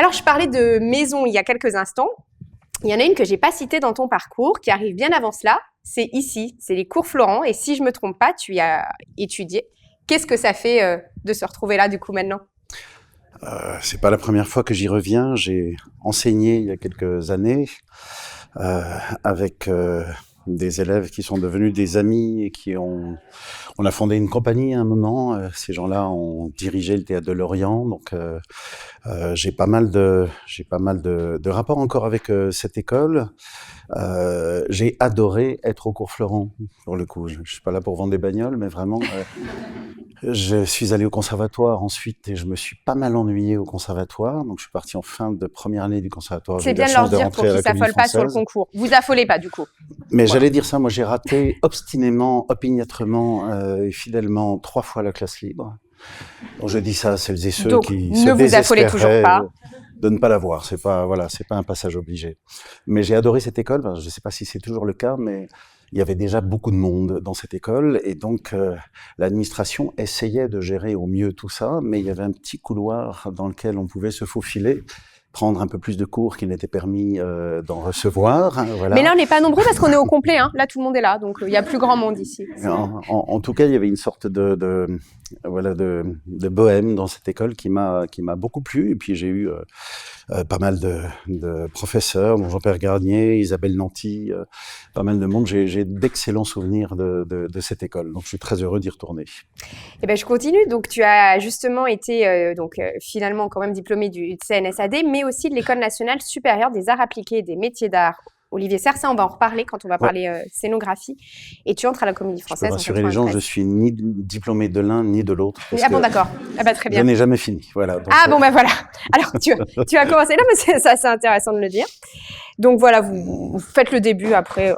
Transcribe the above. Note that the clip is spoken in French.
Alors, je parlais de maison il y a quelques instants. Il y en a une que j'ai pas citée dans ton parcours, qui arrive bien avant cela. C'est ici, c'est les cours Florent. Et si je me trompe pas, tu y as étudié. Qu'est-ce que ça fait de se retrouver là, du coup, maintenant? C'est pas la première fois que j'y reviens. J'ai enseigné il y a quelques années avec des élèves qui sont devenus des amis et on a fondé une compagnie à un moment. Ces gens-là ont dirigé le théâtre de Lorient, donc j'ai pas mal de rapports encore avec cette école. J'ai adoré être au cours Florent, pour le coup. Je suis pas là pour vendre des bagnoles, mais vraiment. Je suis allé au conservatoire ensuite et je me suis pas mal ennuyé au conservatoire. Donc je suis parti en fin de première année du conservatoire. J'ai C'est eu la bien de leur chance de dire pour rentrer à qu'ils la Comédie s'affolent pas sur le Française. concours. Vous affolez pas, du coup. Mais Voilà. j'allais dire ça, moi j'ai raté obstinément, opiniâtrement et fidèlement 3 fois la classe libre. Donc je dis ça à celles et ceux Donc, qui se ne vous affolez toujours désespéraient pas. de ne pas l'avoir. C'est pas, voilà, c'est pas un passage obligé. Mais j'ai adoré cette école. Enfin, je ne sais pas si c'est toujours le cas, mais il y avait déjà beaucoup de monde dans cette école. Et donc, l'administration essayait de gérer au mieux tout ça, mais il y avait un petit couloir dans lequel on pouvait se faufiler, prendre un peu plus de cours qu'il n'était permis d'en recevoir. Hein, voilà. Mais là, on n'est pas nombreux parce qu'on est au complet. Hein. Là, tout le monde est là. Donc, il y a plus grand monde ici. En tout cas, il y avait une sorte de bohème dans cette école qui m'a beaucoup plu. Et puis j'ai eu pas mal de professeurs, dont Jean-Pierre Garnier, Isabelle Nanty, pas mal de monde. J'ai d'excellents souvenirs de cette école. Donc je suis très heureux d'y retourner. Eh ben, je continue. Donc, tu as justement été finalement quand même diplômé du CNSAD, mais aussi de l'École nationale supérieure des arts appliqués et des métiers d'art. Olivier Serre, ça, on va en reparler quand on va Ouais. parler scénographie. Et tu entres à la Comédie Je peux Française en rassurer les gens, 93. je suis ni diplômé de l'un ni de l'autre. Ah bon, d'accord. Ah bah, très Je bien. n'ai jamais fini. Voilà. Donc, Ah bon, ben voilà. Alors, tu as commencé là, mais ça, c'est intéressant de le dire. Donc voilà, vous faites le début après.